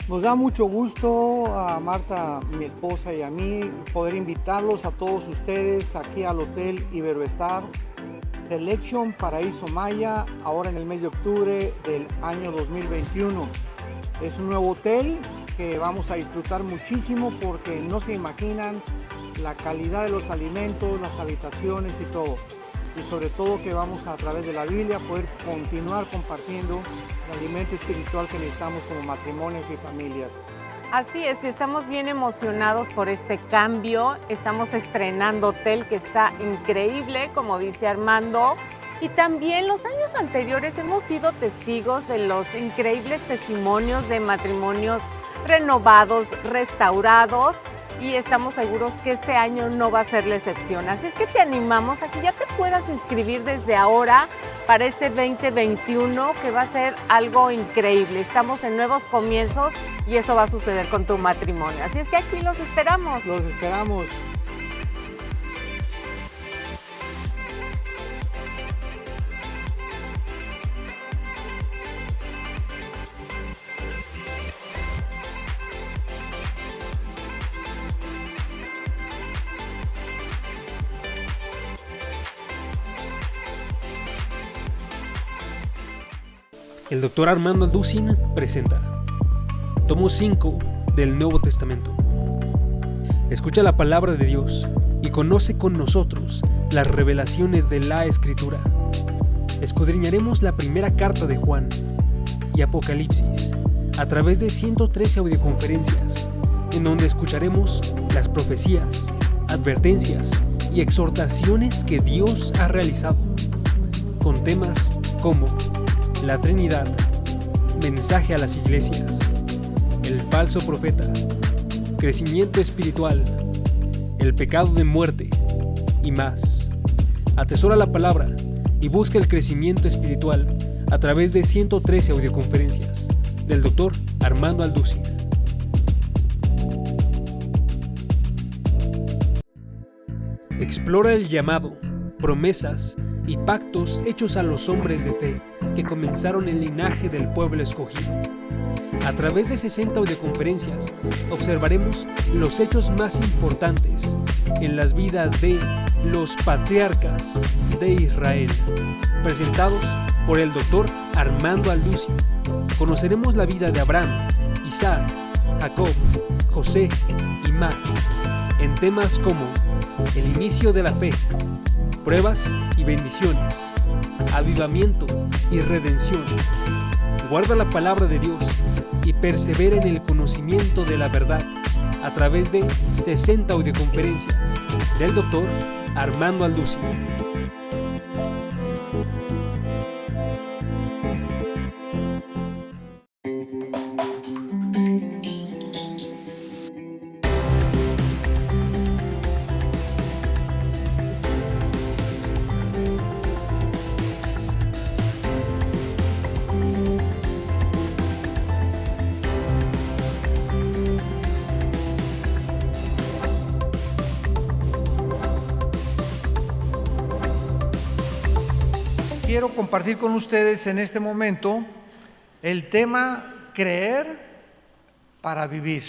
Nos da mucho gusto a Marta, mi esposa, y a mí poder invitarlos a todos ustedes aquí al Hotel Iberoestar Selection Paraíso Maya, ahora en el mes de octubre del año 2021. Es un nuevo hotel que vamos a disfrutar muchísimo porque no se imaginan la calidad de los alimentos, las habitaciones y todo. Y sobre todo que vamos a través de la Biblia poder continuar compartiendo el alimento espiritual que necesitamos como matrimonios y familias. Así es, y estamos bien emocionados por este cambio. Estamos estrenando hotel que está increíble, como dice Armando. Y también los años anteriores hemos sido testigos de los increíbles testimonios de matrimonios renovados, restaurados. Y estamos seguros que este año no va a ser la excepción. Así es que te animamos a que ya te puedas inscribir desde ahora para este 2021, que va a ser algo increíble. Estamos en nuevos comienzos y eso va a suceder con tu matrimonio. Así es que aquí los esperamos. Los esperamos. El Dr. Armando Alducin presenta Tomo 5 del Nuevo Testamento. Escucha la palabra de Dios y conoce con nosotros las revelaciones de la Escritura. Escudriñaremos la primera carta de Juan y Apocalipsis a través de 113 audioconferencias, en donde escucharemos las profecías, advertencias y exhortaciones que Dios ha realizado, con temas como la Trinidad, mensaje a las iglesias, el falso profeta, crecimiento espiritual, el pecado de muerte y más. Atesora la palabra y busca el crecimiento espiritual a través de 113 audioconferencias del Dr. Armando Alducin. Explora el llamado, promesas y pactos hechos a los hombres de fe que comenzaron el linaje del pueblo escogido. A través de 60 audioconferencias observaremos los hechos más importantes en las vidas de los patriarcas de Israel, presentados por el Dr. Armando Alducin. Conoceremos la vida de Abraham, Isaac, Jacob, José y más, en temas como el inicio de la fe, pruebas y bendiciones, avivamiento y redención. Guarda la palabra de Dios y persevera en el conocimiento de la verdad a través de 60 audioconferencias del Dr. Armando Alducin. Quiero compartir con ustedes en este momento el tema creer para vivir.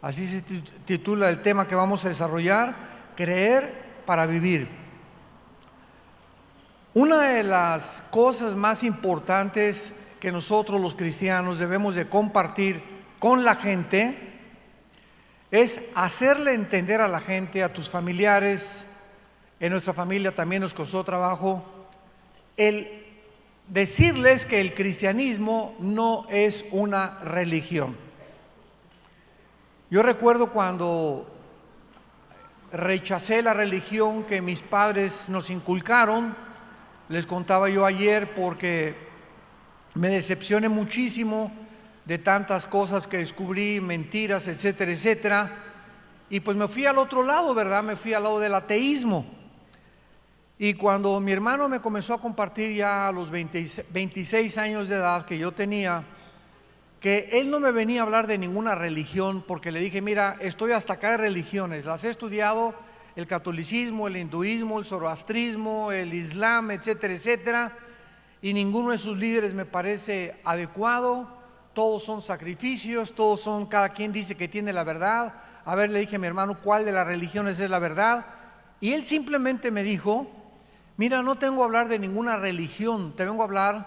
Así se titula el tema que vamos a desarrollar, creer para vivir. Una de las cosas más importantes que nosotros los cristianos debemos de compartir con la gente es hacerle entender a la gente, a tus familiares. En nuestra familia también nos costó trabajo el decirles que el cristianismo no es una religión. Yo recuerdo cuando rechacé la religión que mis padres nos inculcaron, les contaba yo ayer, porque me decepcioné muchísimo de tantas cosas que descubrí, mentiras, etcétera, etcétera, y pues me fui al otro lado, ¿verdad? Me fui al lado del ateísmo. Y cuando mi hermano me comenzó a compartir ya a los 26 años de edad que yo tenía, que él no me venía a hablar de ninguna religión, porque le dije, mira, estoy hasta acá de religiones, las he estudiado, el catolicismo, el hinduismo, el zoroastrismo, el islam, etcétera, etcétera, y ninguno de sus líderes me parece adecuado. todos son sacrificios, cada quien dice que tiene la verdad. A ver, le dije a mi hermano, ¿cuál de las religiones es la verdad? Y él simplemente me dijo, mira, no tengo a hablar de ninguna religión, te vengo a hablar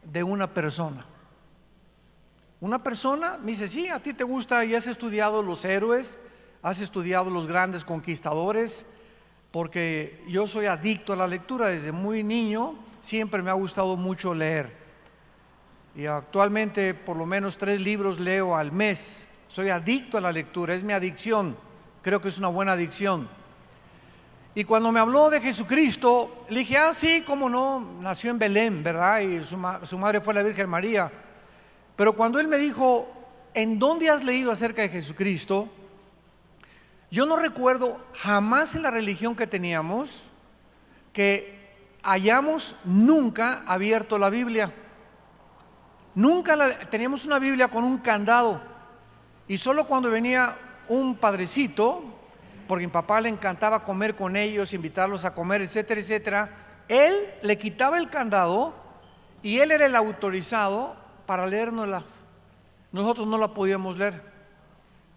de una persona. Una persona, me dice, sí, a ti te gusta y has estudiado los héroes, has estudiado los grandes conquistadores, porque yo soy adicto a la lectura desde muy niño, siempre me ha gustado mucho leer. Y actualmente por lo menos 3 libros leo al mes. Soy adicto a la lectura, es mi adicción, creo que es una buena adicción. Y cuando me habló de Jesucristo, le dije, sí, cómo no, nació en Belén, ¿verdad? Y su madre fue la Virgen María. Pero cuando él me dijo, ¿en dónde has leído acerca de Jesucristo? Yo no recuerdo jamás en la religión que teníamos que hayamos nunca abierto la Biblia. Teníamos una Biblia con un candado. Y solo cuando venía un padrecito, porque a mi papá le encantaba comer con ellos, invitarlos a comer, etcétera, etcétera, él le quitaba el candado y él era el autorizado para leérnoslas. Nosotros no la podíamos leer.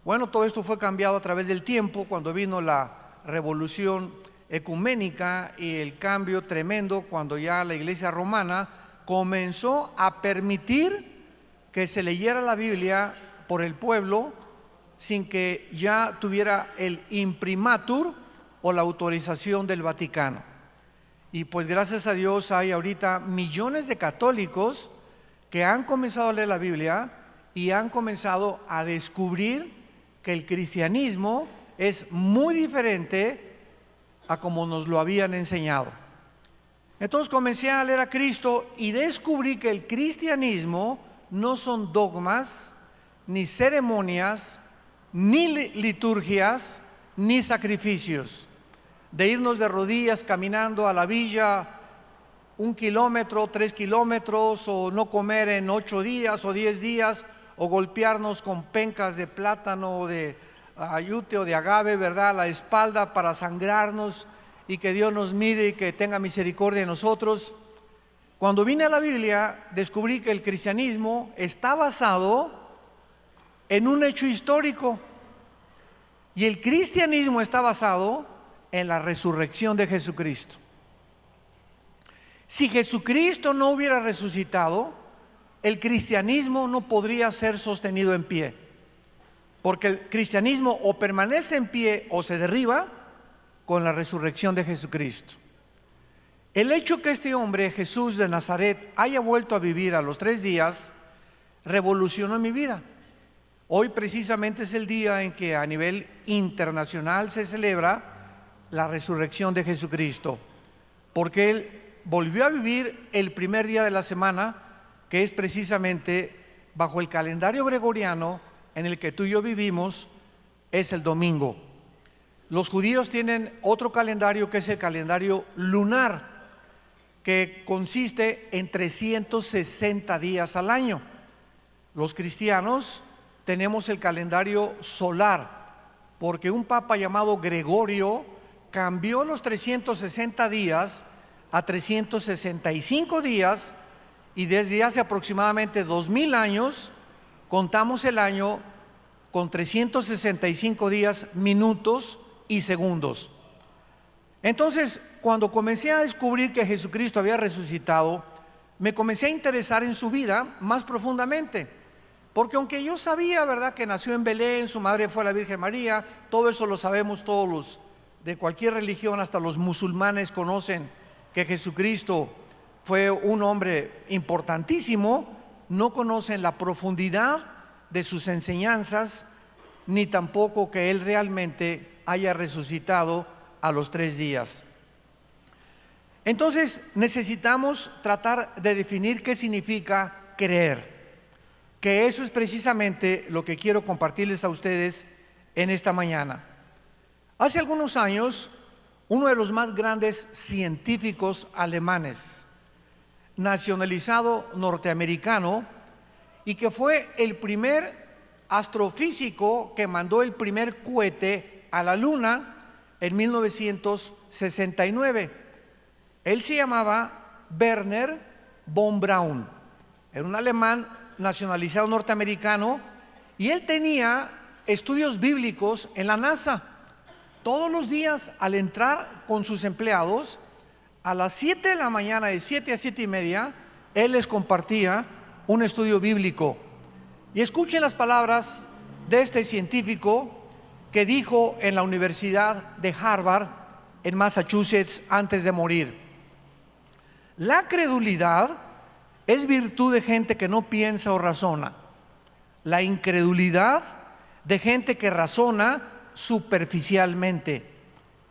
Bueno, todo esto fue cambiado a través del tiempo, cuando vino la revolución ecuménica y el cambio tremendo, cuando ya la Iglesia romana comenzó a permitir que se leyera la Biblia por el pueblo sin que ya tuviera el imprimatur o la autorización del Vaticano. Y pues gracias a Dios hay ahorita millones de católicos que han comenzado a leer la Biblia y han comenzado a descubrir que el cristianismo es muy diferente a como nos lo habían enseñado. Entonces comencé a leer a Cristo y descubrí que el cristianismo no son dogmas, ni ceremonias, ni liturgias, ni sacrificios. De irnos de rodillas caminando a la villa 1 kilómetro, 3 kilómetros, o no comer en 8 días o 10 días, o golpearnos con pencas de plátano o de ayute o de agave, ¿verdad?, a la espalda para sangrarnos y que Dios nos mire y que tenga misericordia de nosotros. Cuando vine a la Biblia, descubrí que el cristianismo está basado en un hecho histórico, y el cristianismo está basado en la resurrección de Jesucristo. Si Jesucristo no hubiera resucitado, el cristianismo no podría ser sostenido en pie, porque el cristianismo o permanece en pie o se derriba con la resurrección de Jesucristo. El hecho que este hombre, Jesús de Nazaret, haya vuelto a vivir a los 3 días, revolucionó mi vida. Hoy precisamente es el día en que a nivel internacional se celebra la resurrección de Jesucristo, porque Él volvió a vivir el primer día de la semana, que es precisamente bajo el calendario gregoriano en el que tú y yo vivimos, es el domingo. Los judíos tienen otro calendario que es el calendario lunar, que consiste en 360 días al año. Los cristianos tenemos el calendario solar, porque un papa llamado Gregorio cambió los 360 días a 365 días, y desde hace aproximadamente 2000 años contamos el año con 365 días, minutos y segundos. Entonces, cuando comencé a descubrir que Jesucristo había resucitado, me comencé a interesar en su vida más profundamente, porque aunque yo sabía, ¿verdad?, que nació en Belén, su madre fue la Virgen María, todo eso lo sabemos todos los de cualquier religión, hasta los musulmanes conocen que Jesucristo fue un hombre importantísimo, no conocen la profundidad de sus enseñanzas, ni tampoco que Él realmente haya resucitado a los 3 días. Entonces necesitamos tratar de definir qué significa creer, que eso es precisamente lo que quiero compartirles a ustedes en esta mañana. Hace algunos años, uno de los más grandes científicos alemanes, nacionalizado norteamericano, y que fue el primer astrofísico que mandó el primer cohete a la luna en 1969. Él se llamaba Werner von Braun, era un alemán nacionalizado norteamericano, y él tenía estudios bíblicos en la NASA. Todos los días al entrar con sus empleados, a las 7 de la mañana, de 7 a 7 y media, él les compartía un estudio bíblico. Y escuchen las palabras de este científico que dijo en la Universidad de Harvard, en Massachusetts, antes de morir: la credulidad es virtud de gente que no piensa o razona. La incredulidad de gente que razona superficialmente.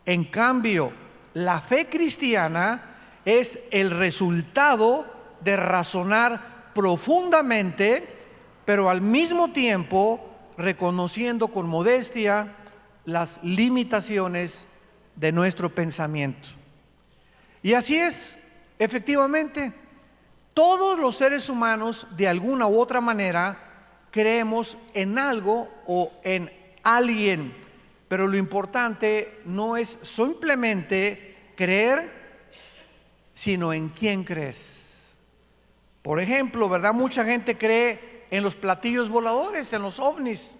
En cambio, la fe cristiana es el resultado de razonar profundamente, pero al mismo tiempo reconociendo con modestia las limitaciones de nuestro pensamiento. Y así es, efectivamente, todos los seres humanos de alguna u otra manera creemos en algo o en alguien, pero lo importante no es simplemente creer, sino en quién crees. Por ejemplo, ¿verdad? Mucha gente cree en los platillos voladores, en los ovnis.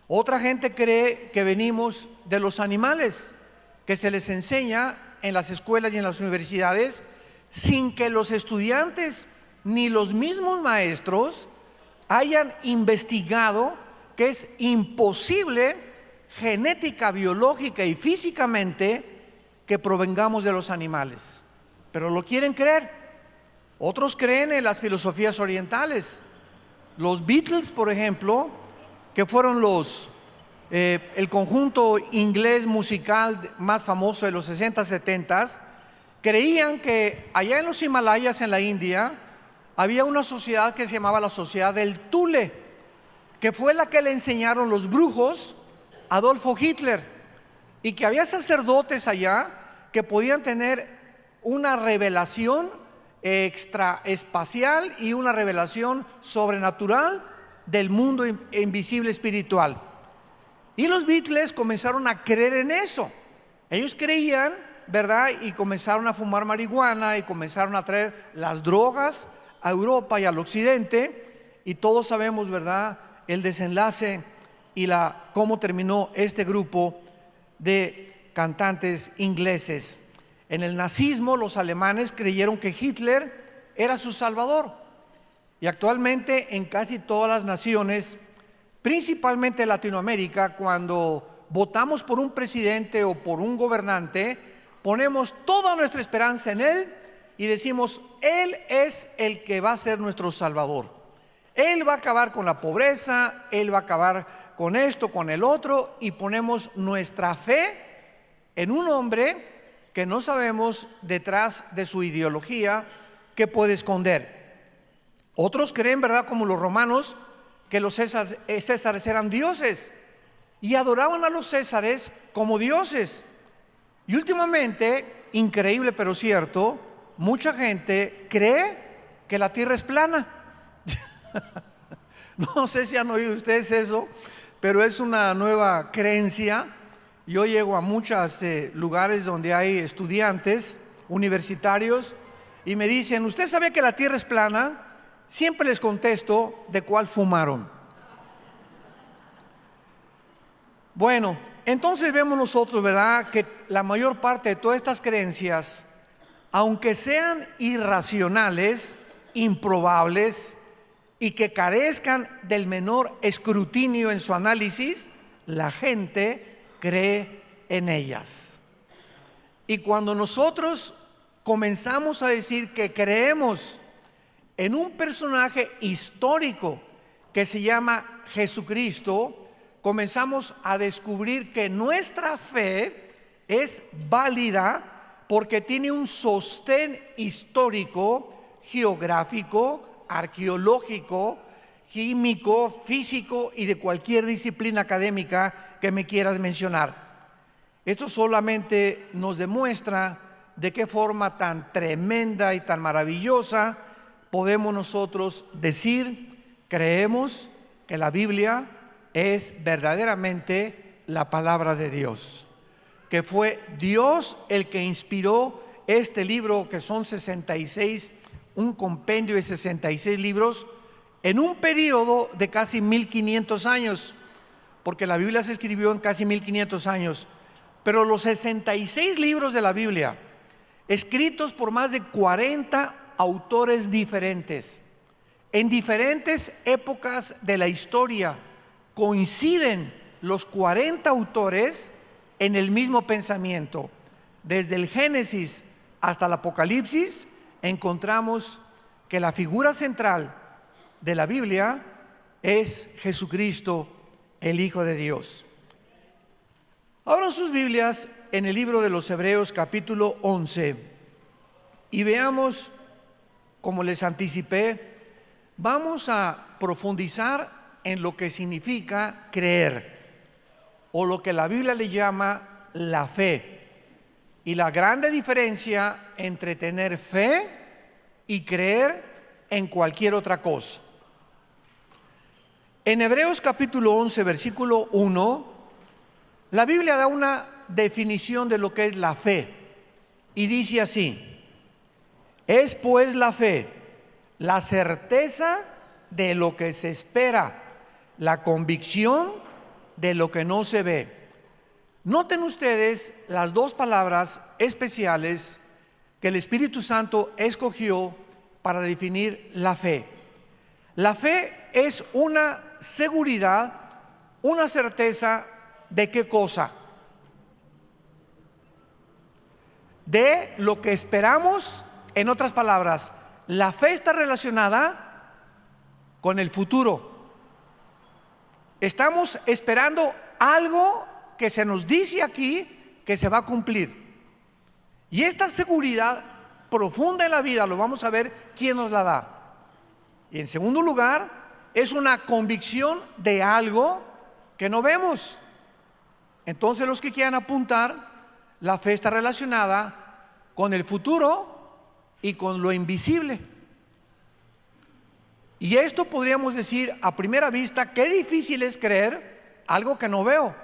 Otra gente cree que venimos de los animales, que se les enseña en las escuelas y en las universidades, sin que los estudiantes ni los mismos maestros hayan investigado que es imposible genética, biológica y físicamente que provengamos de los animales, pero lo quieren creer. Otros creen en las filosofías orientales. Los Beatles, por ejemplo, que fueron el conjunto inglés musical más famoso de los 60, 70, creían que allá en los Himalayas, en la India, había una sociedad que se llamaba la Sociedad del Thule, que fue la que le enseñaron los brujos a Adolfo Hitler, y que había sacerdotes allá que podían tener una revelación extraespacial y una revelación sobrenatural del mundo invisible espiritual. Y los Beatles comenzaron a creer en eso. Ellos creían, ¿verdad? Y comenzaron a fumar marihuana y comenzaron a traer las drogas a Europa y al occidente, y todos sabemos, ¿verdad?, el desenlace y cómo terminó este grupo de cantantes ingleses. En el nazismo, los alemanes creyeron que Hitler era su salvador, y actualmente en casi todas las naciones, principalmente Latinoamérica, cuando votamos por un presidente o por un gobernante, ponemos toda nuestra esperanza en él y decimos: él es el que va a ser nuestro salvador. Él va a acabar con la pobreza, él va a acabar con esto, con el otro, y ponemos nuestra fe en un hombre que no sabemos detrás de su ideología qué puede esconder. Otros creen, ¿verdad?, como los romanos, que los césares eran dioses y adoraban a los césares como dioses. Y últimamente, increíble pero cierto, mucha gente cree que la tierra es plana. No sé si han oído ustedes eso, pero es una nueva creencia. Yo llego a muchos lugares donde hay estudiantes universitarios y me dicen: ¿usted sabe que la tierra es plana? Siempre les contesto: ¿de cuál fumaron? Bueno, entonces vemos nosotros, ¿verdad?, que la mayor parte de todas estas creencias, aunque sean irracionales, improbables y que carezcan del menor escrutinio en su análisis, la gente cree en ellas. Y cuando nosotros comenzamos a decir que creemos en un personaje histórico que se llama Jesucristo, comenzamos a descubrir que nuestra fe es válida porque tiene un sostén histórico, geográfico, arqueológico, químico, físico y de cualquier disciplina académica que me quieras mencionar. Esto solamente nos demuestra de qué forma tan tremenda y tan maravillosa podemos nosotros decir: creemos que la Biblia es verdaderamente la palabra de Dios, que fue Dios el que inspiró este libro, que son 66, un compendio de 66 libros, en un periodo de casi 1500 años, porque la Biblia se escribió en casi 1500 años, pero los 66 libros de la Biblia, escritos por más de 40 autores diferentes, en diferentes épocas de la historia, coinciden los 40 autores en el mismo pensamiento. Desde el Génesis hasta el Apocalipsis encontramos que la figura central de la Biblia es Jesucristo, el Hijo de Dios. Abran sus Biblias en el libro de los Hebreos capítulo 11 y veamos, como les anticipé, vamos a profundizar en lo que significa creer, o lo que la Biblia le llama la fe, y la grande diferencia entre tener fe y creer en cualquier otra cosa. En Hebreos capítulo 11, versículo 1, la Biblia da una definición de lo que es la fe, y dice así: es pues la fe, la certeza de lo que se espera, la convicción de lo que no se ve. Noten ustedes las dos palabras especiales que el Espíritu Santo escogió para definir la fe. La fe es una seguridad, una certeza de qué cosa? De lo que esperamos. En otras palabras, la fe está relacionada con el futuro. Estamos esperando algo que se nos dice aquí que se va a cumplir. Y esta seguridad profunda en la vida, lo vamos a ver quién nos la da. Y en segundo lugar, es una convicción de algo que no vemos. Entonces, los que quieran apuntar, la fe está relacionada con el futuro y con lo invisible. Y esto podríamos decir a primera vista, qué difícil es creer algo que no veo.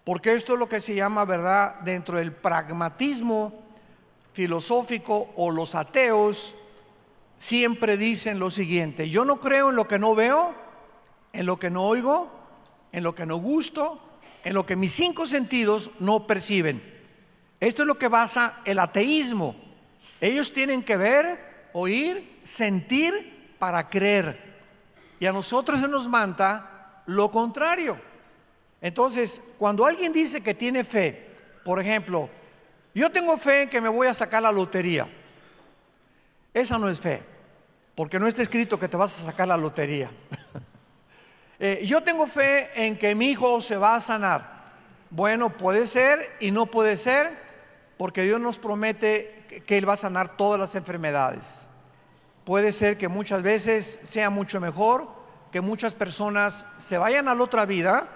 Porque esto es lo que se llama, ¿verdad?, dentro del pragmatismo filosófico, o los ateos siempre dicen lo siguiente: yo no creo en lo que no veo, en lo que no oigo, en lo que no gusto, en lo que mis 5 sentidos no perciben. Esto es lo que basa el ateísmo. Ellos tienen que ver, oír, sentir para creer. Y a nosotros se nos manda lo contrario. Entonces, cuando alguien dice que tiene fe, por ejemplo, yo tengo fe en que me voy a sacar la lotería. Esa no es fe, porque no está escrito que te vas a sacar la lotería. Yo tengo fe en que mi hijo se va a sanar. Bueno, puede ser y no puede ser, porque Dios nos promete que Él va a sanar todas las enfermedades. Puede ser que muchas veces sea mucho mejor que muchas personas se vayan a la otra vida,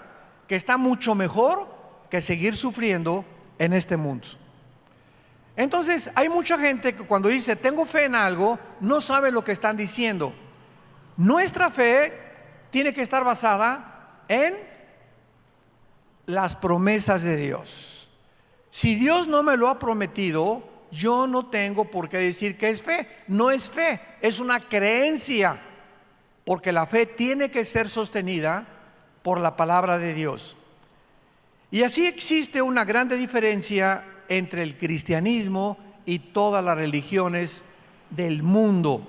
que está mucho mejor que seguir sufriendo en este mundo. Entonces, hay mucha gente que cuando dice tengo fe en algo, no sabe lo que están diciendo. Nuestra fe tiene que estar basada en las promesas de Dios. Si Dios no me lo ha prometido, yo no tengo por qué decir que es fe. No es fe, es una creencia, porque la fe tiene que ser sostenida por la palabra de Dios. Y así existe una grande diferencia entre el cristianismo y todas las religiones del mundo.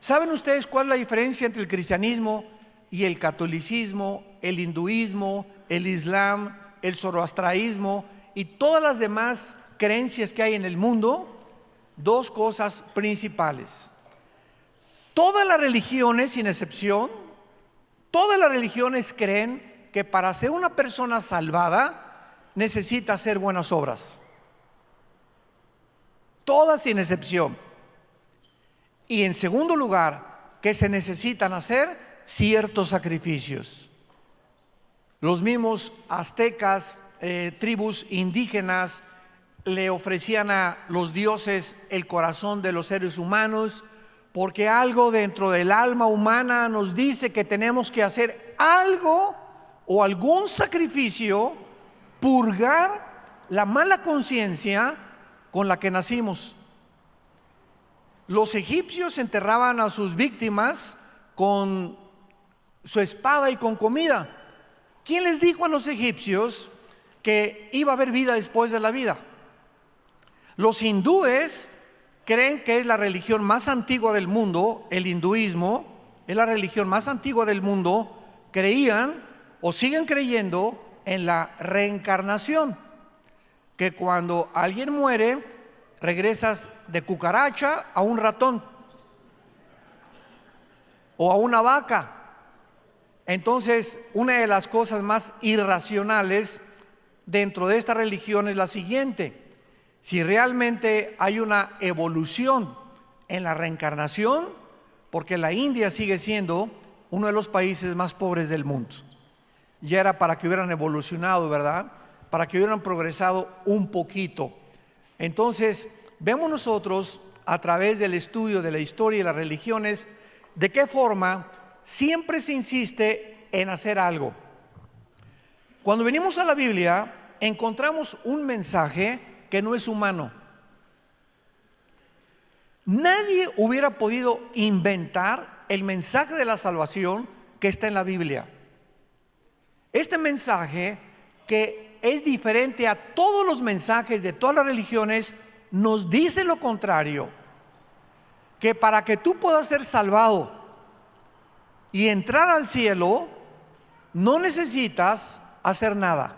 ¿Saben ustedes cuál es la diferencia entre el cristianismo y el catolicismo, el hinduismo, el islam, el zoroastraísmo y todas las demás creencias que hay en el mundo? Dos cosas principales. Todas las religiones, sin excepción, todas las religiones creen que para ser una persona salvada necesita hacer buenas obras. Todas sin excepción. Y en segundo lugar, que se necesitan hacer ciertos sacrificios. Los mismos aztecas, tribus indígenas, le ofrecían a los dioses el corazón de los seres humanos, porque algo dentro del alma humana nos dice que tenemos que hacer algo o algún sacrificio, purgar la mala conciencia con la que nacimos. Los egipcios enterraban a sus víctimas con su espada y con comida. ¿Quién les dijo a los egipcios que iba a haber vida después de la vida? Los hindúes creen que es la religión más antigua del mundo. El hinduismo es la religión más antigua del mundo. Creían o siguen creyendo en la reencarnación, que cuando alguien muere regresas de cucaracha a un ratón o a una vaca. Entonces, una de las cosas más irracionales dentro de esta religión es la siguiente: si realmente hay una evolución en la reencarnación, porque la India sigue siendo uno de los países más pobres del mundo. Ya era para que hubieran evolucionado, ¿verdad? Para que hubieran progresado un poquito. Entonces, vemos nosotros a través del estudio de la historia y las religiones de qué forma siempre se insiste en hacer algo. Cuando venimos a la Biblia, encontramos un mensaje que no es humano. Nadie hubiera podido inventar el mensaje de la salvación que está en la Biblia. Este mensaje, que es diferente a todos los mensajes de todas las religiones, nos dice lo contrario: que para que tú puedas ser salvado y entrar al cielo, no necesitas hacer nada.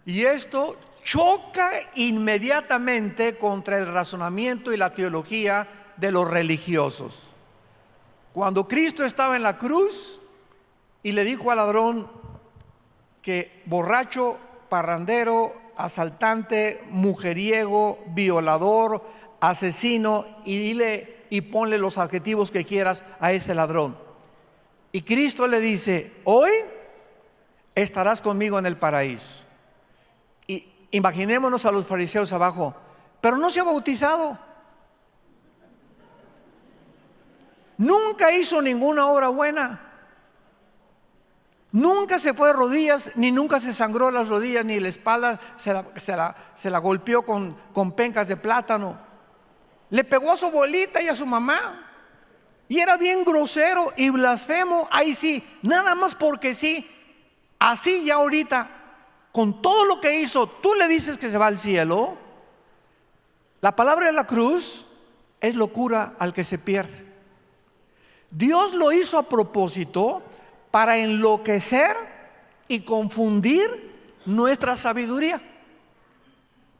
Y esto choca inmediatamente contra el razonamiento y la teología de los religiosos. Cuando Cristo estaba en la cruz y le dijo al ladrón que borracho, parrandero, asaltante, mujeriego, violador, asesino, y dile y ponle los adjetivos que quieras a ese ladrón, y Cristo le dice: hoy estarás conmigo en el paraíso. Y imaginémonos a los fariseos abajo: pero no se ha bautizado, nunca hizo ninguna obra buena, nunca se fue de rodillas, ni nunca se sangró las rodillas, ni la espalda se la golpeó con pencas de plátano, le pegó a su abuelita y a su mamá, y era bien grosero y blasfemo. Ahí sí, nada más porque sí. Así ya ahorita, con todo lo que hizo, tú le dices que se va al cielo. La palabra de la cruz es locura al que se pierde. Dios lo hizo a propósito para enloquecer y confundir nuestra sabiduría,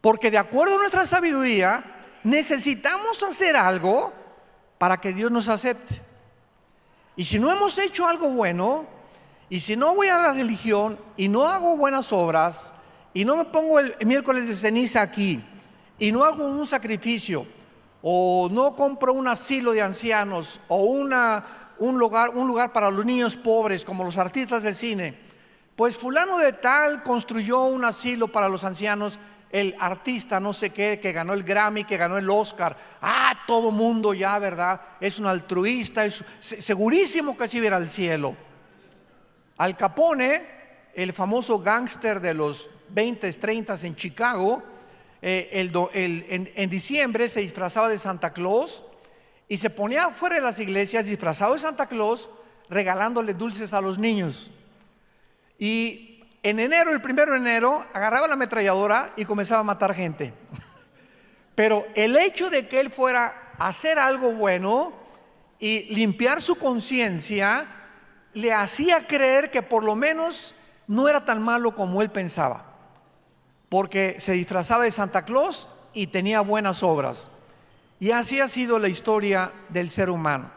porque de acuerdo a nuestra sabiduría necesitamos hacer algo para que Dios nos acepte. Y si no hemos hecho algo bueno, y si no voy a la religión y no hago buenas obras, y no me pongo el miércoles de ceniza aquí, y no hago un sacrificio, o no compro un asilo de ancianos, o un lugar para los niños pobres, como los artistas de cine, pues fulano de tal construyó un asilo para los ancianos, el artista no sé qué, que ganó el Grammy, que ganó el Oscar, todo mundo ya, ¿verdad? Es un altruista, es segurísimo que se iba al cielo. Al Capone, el famoso gángster de los 20s, 30s en Chicago, en diciembre se disfrazaba de Santa Claus y se ponía fuera de las iglesias disfrazado de Santa Claus, regalándole dulces a los niños. Y en enero, el 1 de enero, agarraba la ametralladora y comenzaba a matar gente. Pero el hecho de que él fuera a hacer algo bueno y limpiar su conciencia le hacía creer que por lo menos no era tan malo como él pensaba, porque se disfrazaba de Santa Claus y tenía buenas obras. Y así ha sido la historia del ser humano.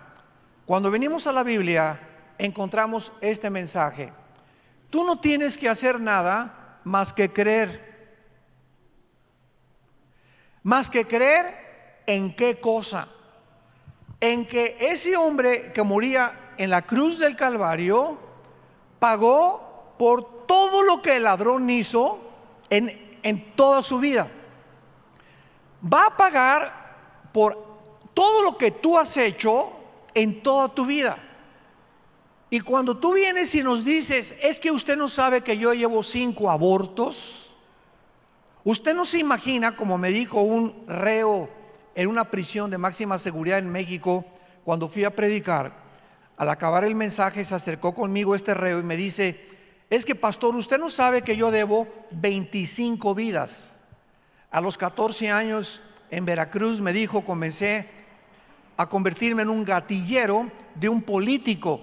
Cuando venimos a la Biblia encontramos este mensaje: tú no tienes que hacer nada más que creer. ¿Más que creer en qué cosa? En que ese hombre que moría en la cruz del Calvario pagó por todo lo que el ladrón hizo en toda su vida. Va a pagar por todo lo que tú has hecho en toda tu vida. Y cuando tú vienes y nos dices: es que usted no sabe que yo llevo 5 abortos, usted no se imagina, como me dijo un reo en una prisión de máxima seguridad en México, cuando fui a predicar, al acabar el mensaje se acercó conmigo este reo y me dice: es que pastor, usted no sabe que yo debo 25 vidas. A los 14 años en Veracruz, me dijo, comencé a convertirme en un gatillero de un político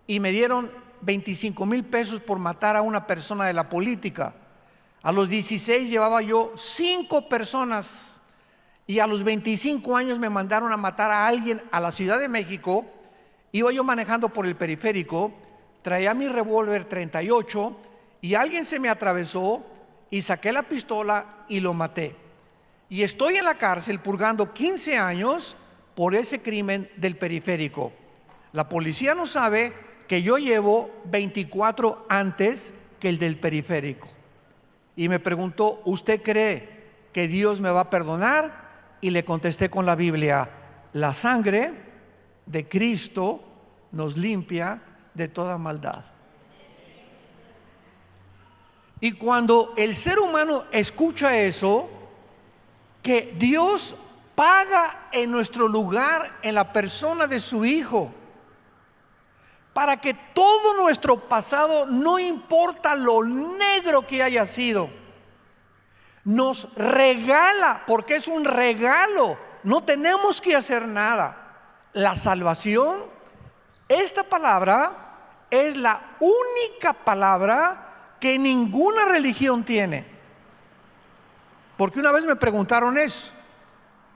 y me dieron 25,000 pesos por matar a una persona de la política. A los 16 llevaba yo 5 personas y a los 25 años me mandaron a matar a alguien a la Ciudad de México. Iba yo manejando por el periférico, traía mi revólver 38 y alguien se me atravesó y saqué la pistola y lo maté. Y estoy en la cárcel purgando 15 años por ese crimen del periférico. La policía no sabe que yo llevo 24 antes que el del periférico. Y me preguntó: ¿usted cree que Dios me va a perdonar? Y le contesté con la Biblia: la sangre de Cristo nos limpia de toda maldad. Y cuando el ser humano escucha eso, que Dios paga en nuestro lugar en la persona de su Hijo, para que todo nuestro pasado, no importa lo negro que haya sido, nos regala, porque es un regalo, no tenemos que hacer nada, la salvación. Esta palabra es la única palabra que ninguna religión tiene. Porque una vez me preguntaron eso: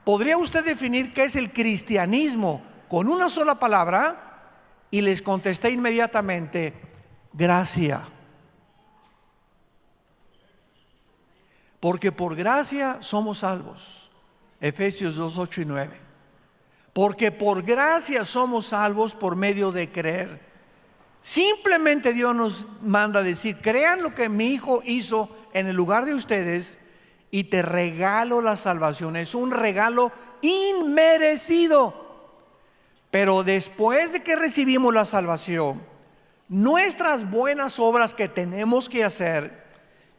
¿podría usted definir qué es el cristianismo con una sola palabra? Y les contesté inmediatamente: gracia. Porque por gracia somos salvos. Efesios 2, 8 y 9. Porque por gracia somos salvos por medio de creer. Simplemente Dios nos manda a decir: crean lo que mi Hijo hizo en el lugar de ustedes y te regalo la salvación. Es un regalo inmerecido. Pero después de que recibimos la salvación, nuestras buenas obras que tenemos que hacer,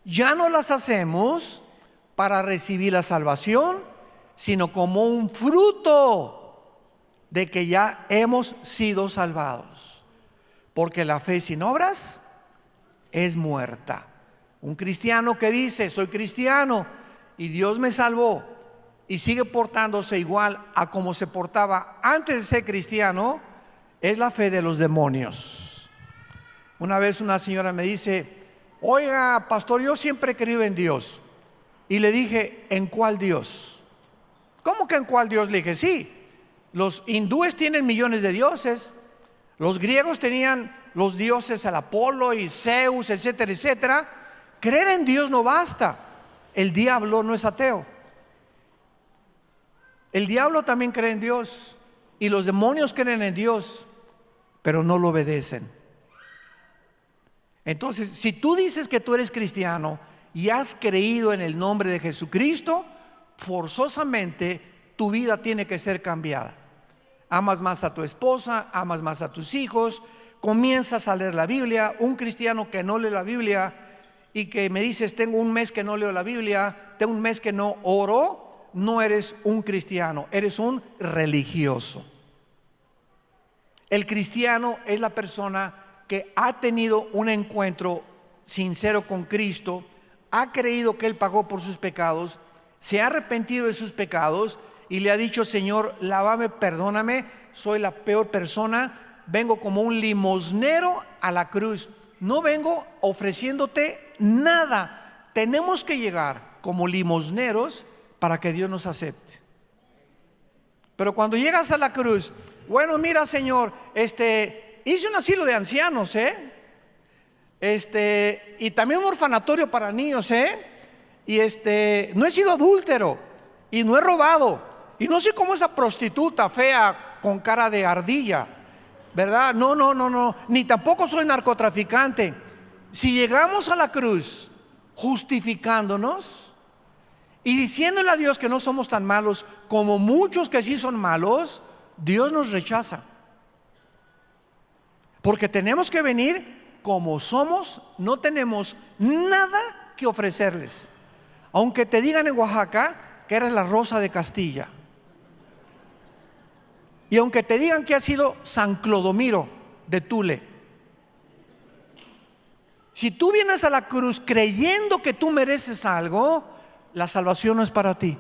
ya no las hacemos para recibir la salvación, sino como un fruto de que ya hemos sido salvados. Porque la fe sin obras es muerta. Un cristiano que dice: soy cristiano y Dios me salvó, y sigue portándose igual a como se portaba antes de ser cristiano, es la fe de los demonios. Una vez una señora me dice: oiga, pastor, yo siempre he creído en Dios. Y le dije: ¿en cuál Dios? ¿Cómo que en cuál Dios? Le dije: sí, los hindúes tienen millones de dioses, los griegos tenían los dioses al Apolo y Zeus, etcétera, etcétera. Creer en Dios no basta. El diablo no es ateo. El diablo también cree en Dios y los demonios creen en Dios, pero no lo obedecen. Entonces, si tú dices que tú eres cristiano y has creído en el nombre de Jesucristo, forzosamente tu vida tiene que ser cambiada. Amas más a tu esposa, amas más a tus hijos, comienzas a leer la Biblia. Un cristiano que no lee la Biblia y que me dices: tengo un mes que no leo la Biblia, tengo un mes que no oro, no eres un cristiano, eres un religioso. El cristiano es la persona que ha tenido un encuentro sincero con Cristo, ha creído que Él pagó por sus pecados, se ha arrepentido de sus pecados y le ha dicho: Señor, lávame, perdóname, soy la peor persona, vengo como un limosnero a la cruz, no vengo ofreciéndote nada. Tenemos que llegar como limosneros para que Dios nos acepte. Pero cuando llegas a la cruz: bueno, mira, Señor, hice un asilo de ancianos, y también un orfanatorio para niños, y no he sido adúltero y no he robado y no soy como esa prostituta fea con cara de ardilla, ¿verdad? No, ni tampoco soy narcotraficante. Si llegamos a la cruz justificándonos y diciéndole a Dios que no somos tan malos como muchos que sí son malos, Dios nos rechaza. Porque tenemos que venir como somos, no tenemos nada que ofrecerles. Aunque te digan en Oaxaca que eres la rosa de Castilla, Y aunque te digan que ha sido San Clodomiro de Tule, si tú vienes a la cruz creyendo que tú mereces algo, la salvación no es para ti.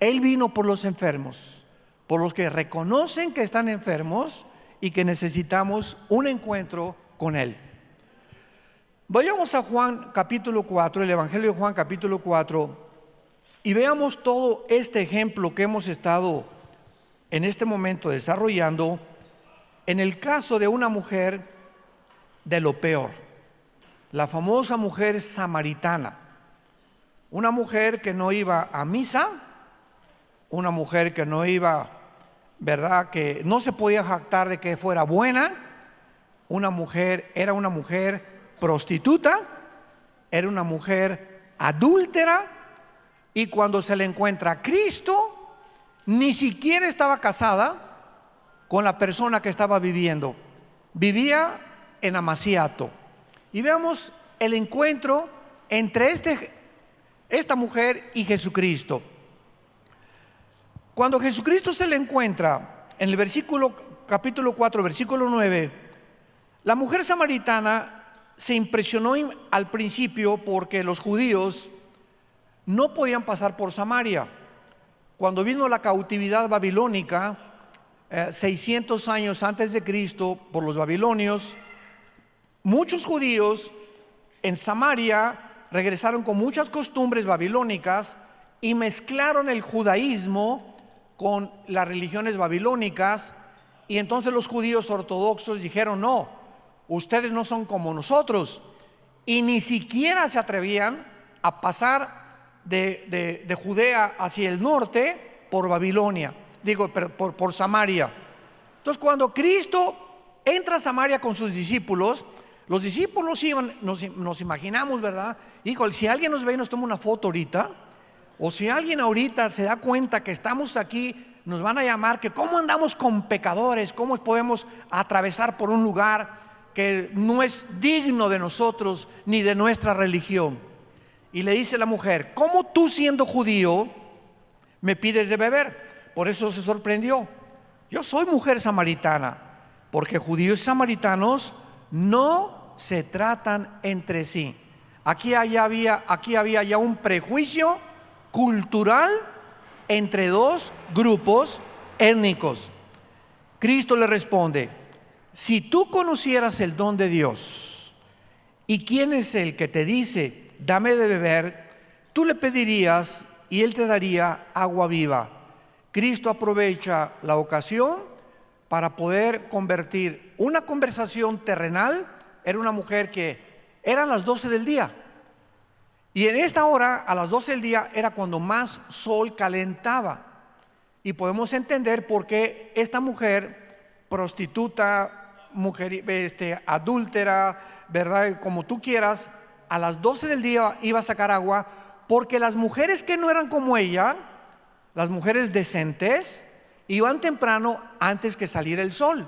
Él vino por los enfermos, por los que reconocen que están enfermos y que necesitamos un encuentro con Él. Vayamos a Juan capítulo 4, el Evangelio de Juan capítulo 4, y veamos todo este ejemplo que hemos estado en este momento desarrollando en el caso de una mujer de lo peor, la famosa mujer samaritana, una mujer que no iba a misa, una mujer que no iba, ¿verdad?, que no se podía jactar de que fuera buena, era una mujer prostituta, era una mujer adúltera, y cuando se le encuentra a Cristo, ni siquiera estaba casada con la persona que estaba viviendo, vivía en amaciato. Y veamos el encuentro entre esta mujer y Jesucristo. Cuando Jesucristo se le encuentra en el capítulo 4, versículo 9, la mujer samaritana se impresionó al principio porque los judíos no podían pasar por Samaria. Cuando vino la cautividad babilónica, 600 años antes de Cristo, por los babilonios, muchos judíos en Samaria regresaron con muchas costumbres babilónicas y mezclaron el judaísmo con las religiones babilónicas, y entonces los judíos ortodoxos dijeron: no, ustedes no son como nosotros, y ni siquiera se atrevían a pasar de Judea hacia el norte por Babilonia, por Samaria. Entonces, cuando Cristo entra a Samaria con sus discípulos, los discípulos iban, nos imaginamos, ¿verdad? Híjole, si alguien nos ve y nos toma una foto ahorita, o si alguien ahorita se da cuenta que estamos aquí, nos van a llamar que cómo andamos con pecadores, cómo podemos atravesar por un lugar que no es digno de nosotros ni de nuestra religión. Y le dice la mujer: ¿cómo tú, siendo judío, me pides de beber? Por eso se sorprendió. Yo soy mujer samaritana, porque judíos y samaritanos no se tratan entre sí. Aquí había ya un prejuicio cultural entre dos grupos étnicos. Cristo le responde: si tú conocieras el don de Dios y quién es el que te dice dame de beber, tú le pedirías y él te daría agua viva. Cristo aprovecha la ocasión para poder convertir una conversación terrenal. Era una mujer que eran las 12 del día, y en esta hora, a las 12 del día, era cuando más sol calentaba, y podemos entender por qué esta mujer prostituta, mujer adúltera, ¿verdad?, como tú quieras, a las 12 del día iba a sacar agua, porque las mujeres que no eran como ella, las mujeres decentes, iban temprano antes que saliera el sol.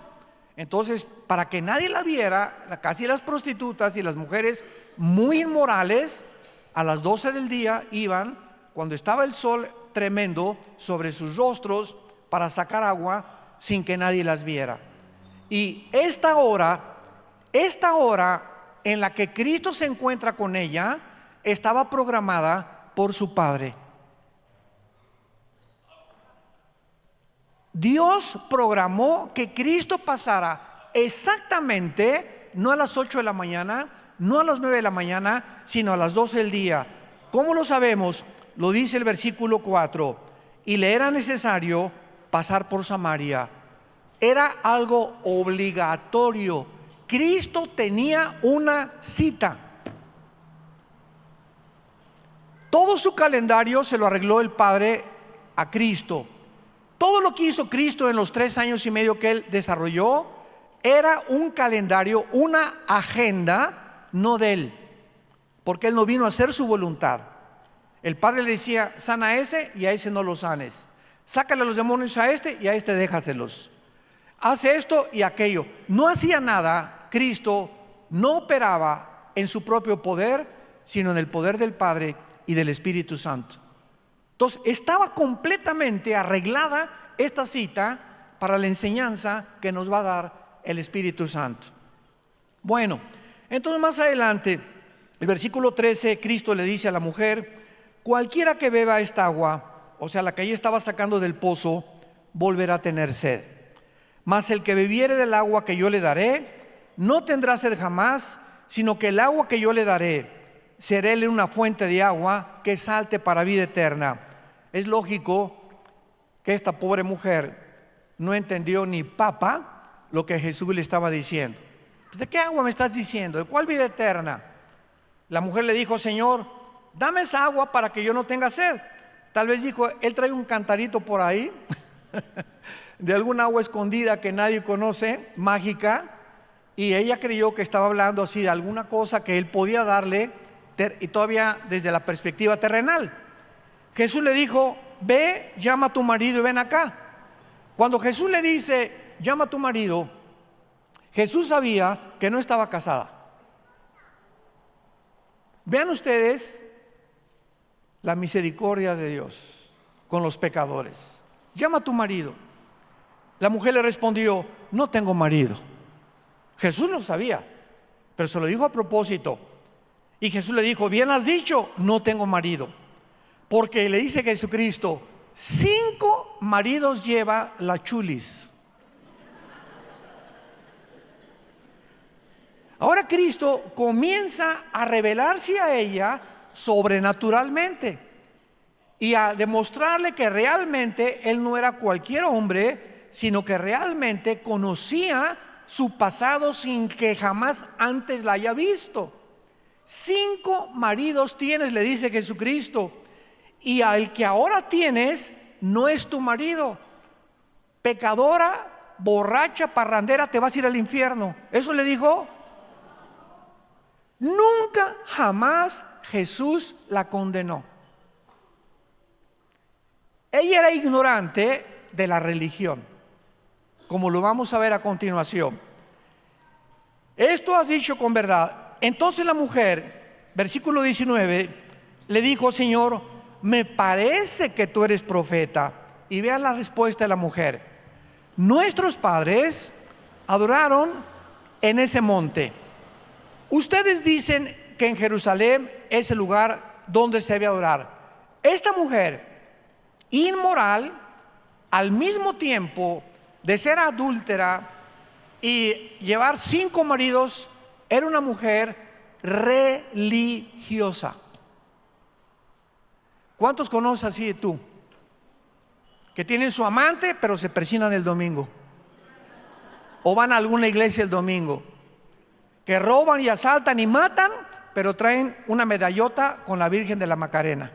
Entonces, para que nadie la viera, casi las prostitutas y las mujeres muy inmorales, a las 12 del día iban, cuando estaba el sol tremendo sobre sus rostros, para sacar agua sin que nadie las viera. Y esta hora en la que Cristo se encuentra con ella, estaba programada por su Padre. Dios programó que Cristo pasara exactamente, no a las 8 de la mañana, no a las 9 de la mañana, sino a las 12 del día. ¿Cómo lo sabemos? Lo dice el versículo 4: y le era necesario pasar por Samaria. Era algo obligatorio. Cristo tenía una cita. Todo su calendario se lo arregló el Padre a Cristo. Todo lo que hizo Cristo en los 3 años y medio que Él desarrolló era un calendario, una agenda, no de Él, porque Él no vino a hacer su voluntad. El Padre le decía: sana a ese y a ese no lo sanes, sácale a los demonios a este y a este déjaselos, hace esto y aquello. No hacía nada. Cristo no operaba en su propio poder, sino en el poder del Padre y del Espíritu Santo. Entonces estaba completamente arreglada esta cita para la enseñanza que nos va a dar el Espíritu Santo. Bueno, entonces más adelante, el versículo 13, Cristo le dice a la mujer: cualquiera que beba esta agua, o sea, la que ella estaba sacando del pozo, volverá a tener sed. Mas el que bebiere del agua que yo le daré, no tendrá sed jamás, sino que el agua que yo le daré, seréle una fuente de agua que salte para vida eterna. Es lógico que esta pobre mujer no entendió ni papa lo que Jesús le estaba diciendo. ¿De qué agua me estás diciendo? ¿De cuál vida eterna? La mujer le dijo: Señor, dame esa agua para que yo no tenga sed. Tal vez dijo, él trae un cantarito por ahí de alguna agua escondida que nadie conoce, mágica, y ella creyó que estaba hablando así de alguna cosa que él podía darle, y todavía desde la perspectiva terrenal. Jesús le dijo: ve, llama a tu marido y ven acá. Cuando Jesús le dice: llama a tu marido, Jesús sabía que no estaba casada. Vean ustedes la misericordia de Dios con los pecadores. Llama a tu marido. La mujer le respondió: no tengo marido. Jesús lo sabía, pero se lo dijo a propósito. Y Jesús le dijo: bien has dicho, no tengo marido. Porque le dice Jesucristo: 5 maridos lleva la chulis. Ahora Cristo comienza a revelarse a ella sobrenaturalmente y a demostrarle que realmente él no era cualquier hombre, sino que realmente conocía su pasado sin que jamás antes la haya visto. 5 maridos tienes, le dice Jesucristo, y al que ahora tienes no es tu marido. Pecadora, borracha, parrandera, te vas a ir al infierno. Eso le dijo. Nunca jamás Jesús la condenó. Ella era ignorante de la religión, como lo vamos a ver a continuación. Esto has dicho con verdad. Entonces la mujer, versículo 19, le dijo: Señor, me parece que tú eres profeta. Y vean la respuesta de la mujer: nuestros padres adoraron en ese monte. Ustedes dicen que en Jerusalén es el lugar donde se debe adorar. Esta mujer inmoral, al mismo tiempo de ser adúltera y llevar 5 maridos, era una mujer religiosa. ¿Cuántos conoces así tú? Que tienen su amante pero se persignan el domingo, o van a alguna iglesia el domingo, que roban y asaltan y matan, pero traen una medallota con la Virgen de la Macarena.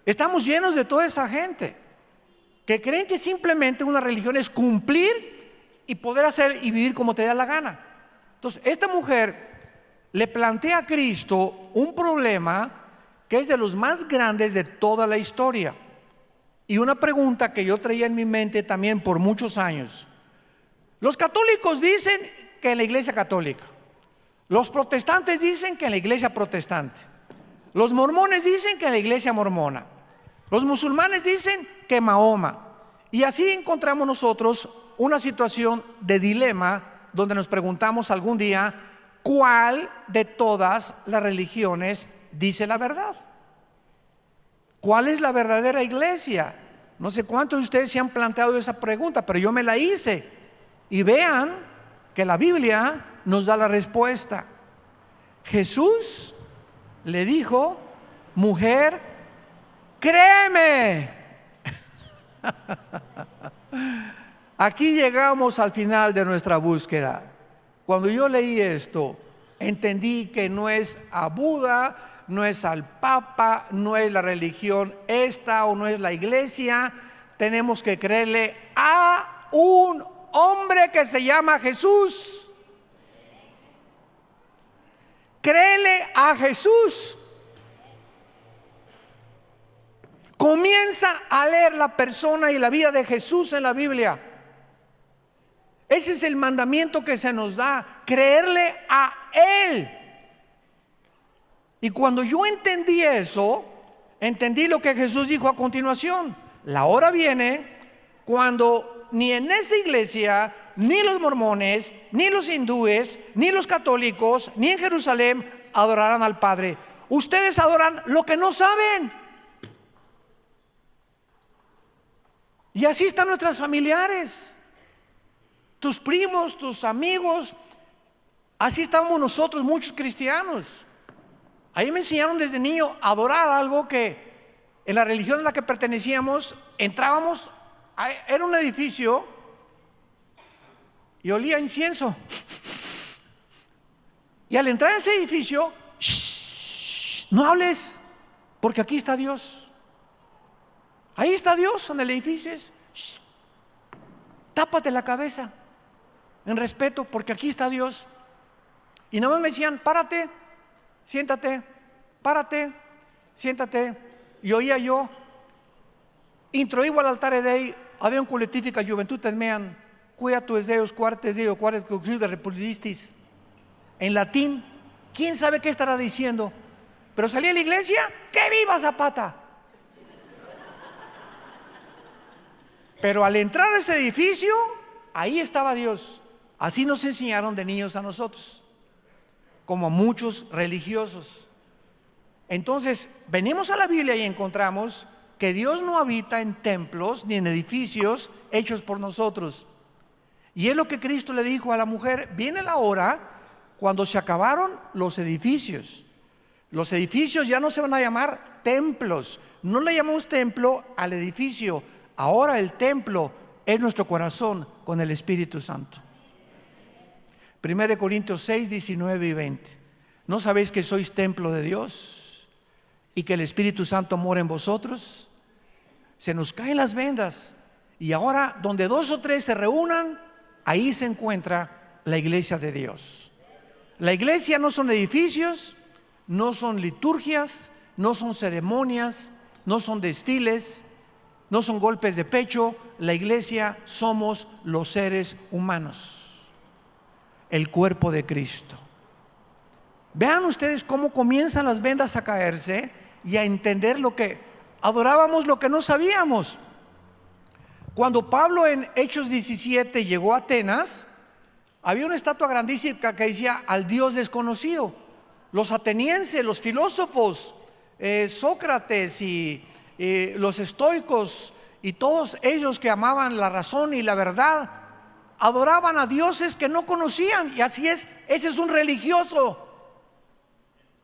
Estamos llenos de toda esa gente que creen que simplemente una religión es cumplir y poder hacer y vivir como te da la gana. Entonces, esta mujer le plantea a Cristo un problema que es de los más grandes de toda la historia, y una pregunta que yo traía en mi mente también por muchos años. Los católicos dicen que en la iglesia católica, los protestantes dicen que en la iglesia protestante, los mormones dicen que en la iglesia mormona, los musulmanes dicen que Mahoma, y así encontramos nosotros una situación de dilema donde nos preguntamos algún día: ¿cuál de todas las religiones dice la verdad? ¿Cuál es la verdadera iglesia? No sé cuántos de ustedes se han planteado esa pregunta, pero yo me la hice, y vean que la Biblia nos da la respuesta. Jesús le dijo: mujer, créeme. Aquí llegamos al final de nuestra búsqueda. Cuando yo leí esto, entendí que no es a Buda, no es al Papa, no es la religión esta o no es la iglesia. Tenemos que creerle a un hombre que se llama Jesús. Créele a Jesús. Comienza a leer la persona y la vida de Jesús en la Biblia. Ese es el mandamiento que se nos da: creerle a Él. Y cuando yo entendí eso, entendí lo que Jesús dijo a continuación: la hora viene cuando ni en esa iglesia, ni los mormones, ni los hindúes, ni los católicos, ni en Jerusalén adorarán al Padre. Ustedes adoran lo que no saben. Y así están nuestras familiares, tus primos, tus amigos. Así estamos nosotros, muchos cristianos. Ahí me enseñaron desde niño a adorar algo que en la religión a la que pertenecíamos, entrábamos, era un edificio y olía a incienso. Y al entrar en ese edificio, no hables, porque aquí está Dios. Ahí está Dios en el edificio. Tápate la cabeza en respeto, porque aquí está Dios. Y nada más me decían, párate, siéntate, párate, siéntate. Y oía yo, introigo al altare Dei, aveam collettifica juventutem meam, quia tu es Deus, quartes Deo, quartes de republistis. En latín, quién sabe qué estará diciendo, pero salí a la iglesia, ¡que viva Zapata! Pero al entrar a ese edificio, ahí estaba Dios. Así nos enseñaron de niños a nosotros, como a muchos religiosos. Entonces, venimos a la Biblia y encontramos que Dios no habita en templos ni en edificios hechos por nosotros. Y es lo que Cristo le dijo a la mujer: viene la hora cuando se acabaron los edificios. Los edificios ya no se van a llamar templos. No le llamamos templo al edificio. Ahora el templo es nuestro corazón con el Espíritu Santo. 1 Corintios 6, 19 y 20. ¿No sabéis que sois templo de Dios y que el Espíritu Santo mora en vosotros? Se nos caen las vendas. Y ahora, donde 2 o 3 se reúnan, ahí se encuentra la iglesia de Dios. La iglesia no son edificios, no son liturgias, no son ceremonias, no son desfiles, no son golpes de pecho. La iglesia somos los seres humanos, el cuerpo de Cristo. Vean ustedes cómo comienzan las vendas a caerse y a entender lo que adorábamos, lo que no sabíamos. Cuando Pablo en Hechos 17 llegó a Atenas, había una estatua grandísima que decía: al Dios desconocido. Los atenienses, los filósofos, Sócrates y los estoicos y todos ellos que amaban la razón y la verdad, adoraban a dioses que no conocían. Y así es, ese es un religioso.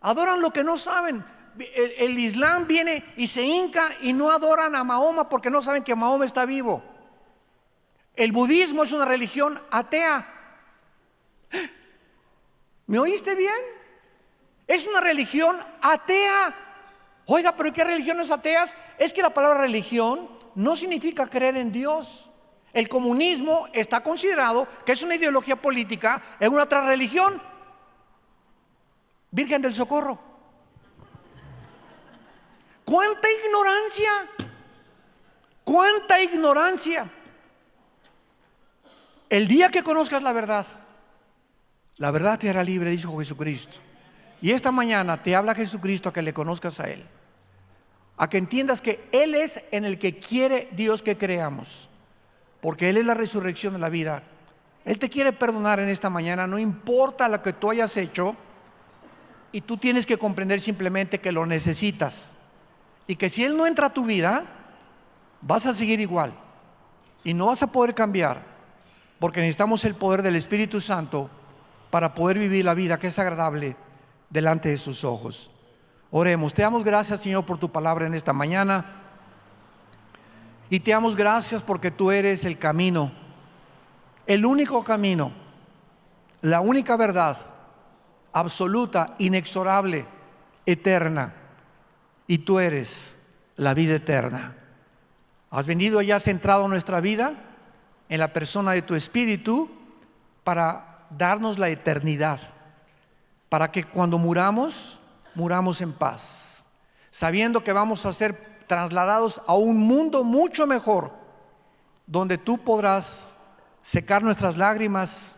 Adoran lo que no saben. El Islam viene y se hinca y no adoran a Mahoma porque no saben que Mahoma está vivo. El budismo es una religión atea. ¿Me oíste bien? Es una religión atea. Oiga, pero ¿qué religiones ateas? Es que la palabra religión no significa creer en Dios. El comunismo está considerado que es una ideología política en una otra religión. Virgen del Socorro. ¡Cuánta ignorancia! ¡Cuánta ignorancia! El día que conozcas la verdad te hará libre, dijo Jesucristo. Y esta mañana te habla Jesucristo a que le conozcas a Él, a que entiendas que Él es en el que quiere Dios que creamos, porque Él es la resurrección de la vida. Él te quiere perdonar en esta mañana, no importa lo que tú hayas hecho, y tú tienes que comprender simplemente que lo necesitas, y que si Él no entra a tu vida, vas a seguir igual, y no vas a poder cambiar, porque necesitamos el poder del Espíritu Santo para poder vivir la vida que es agradable delante de sus ojos. Oremos. Te damos gracias, Señor, por tu palabra en esta mañana, y te damos gracias porque tú eres el camino, el único camino, la única verdad absoluta, inexorable, eterna, y tú eres la vida eterna. Has venido y has entrado en nuestra vida en la persona de tu Espíritu para darnos la eternidad, para que cuando muramos en paz, sabiendo que vamos a ser trasladados a un mundo mucho mejor, donde tú podrás secar nuestras lágrimas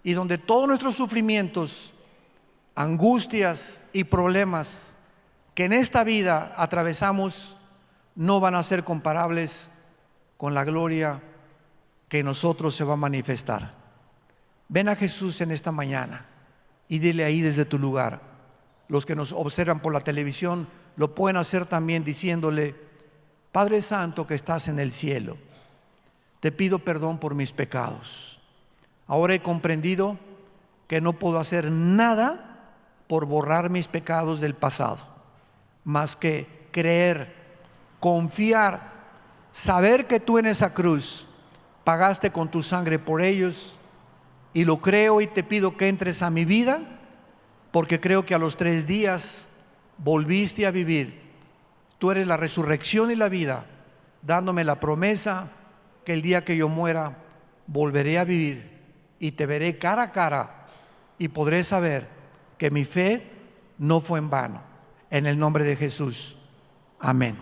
y donde todos nuestros sufrimientos, angustias y problemas que en esta vida atravesamos no van a ser comparables con la gloria que en nosotros se va a manifestar. Ven a Jesús en esta mañana y dile ahí desde tu lugar. Los que nos observan por la televisión lo pueden hacer también diciéndole: Padre Santo que estás en el cielo, te pido perdón por mis pecados. Ahora he comprendido que no puedo hacer nada por borrar mis pecados del pasado, más que creer, confiar, saber que tú en esa cruz pagaste con tu sangre por ellos, y lo creo y te pido que entres a mi vida, porque creo que a los 3 días volviste a vivir. Tú eres la resurrección y la vida, dándome la promesa que el día que yo muera volveré a vivir y te veré cara a cara y podré saber que mi fe no fue en vano. En el nombre de Jesús, amén.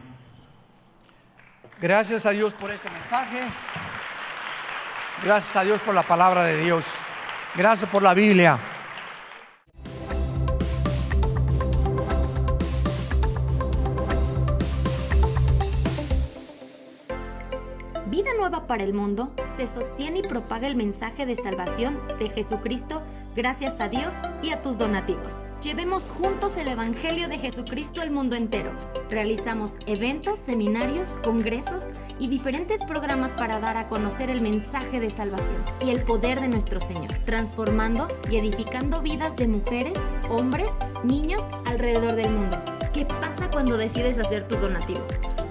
Gracias a Dios por este mensaje. Gracias a Dios por la palabra de Dios. Gracias por la Biblia. Vida Nueva para el Mundo se sostiene y propaga el mensaje de salvación de Jesucristo gracias a Dios y a tus donativos. Llevemos juntos el Evangelio de Jesucristo al mundo entero. Realizamos eventos, seminarios, congresos y diferentes programas para dar a conocer el mensaje de salvación y el poder de nuestro Señor, transformando y edificando vidas de mujeres, hombres, niños alrededor del mundo. ¿Qué pasa cuando decides hacer tu donativo?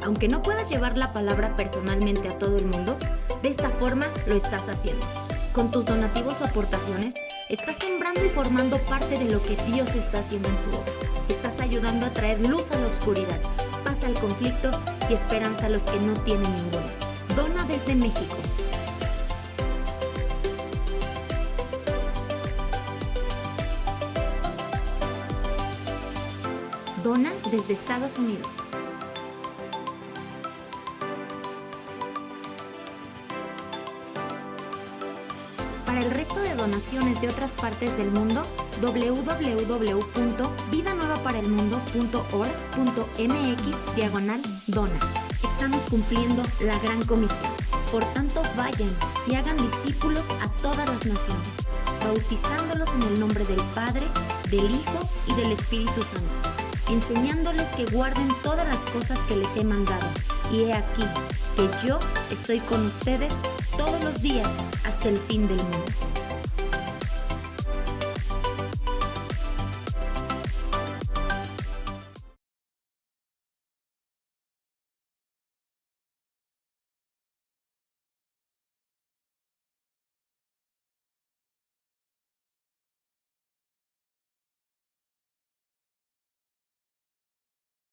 Aunque no puedas llevar la palabra personalmente a todo el mundo, de esta forma lo estás haciendo. Con tus donativos o aportaciones, estás sembrando y formando parte de lo que Dios está haciendo en su obra. Estás ayudando a traer luz a la oscuridad, paz al conflicto y esperanza a los que no tienen ninguna. Dona desde México. Dona desde Estados Unidos. Para el resto de donaciones de otras partes del mundo, www.vidanuevaparaelmundo.org.mx/dona. Estamos cumpliendo la gran comisión. Por tanto, vayan y hagan discípulos a todas las naciones, bautizándolos en el nombre del Padre, del Hijo y del Espíritu Santo, enseñándoles que guarden todas las cosas que les he mandado. Y he aquí que yo estoy con ustedes todos los días hasta el fin del mundo.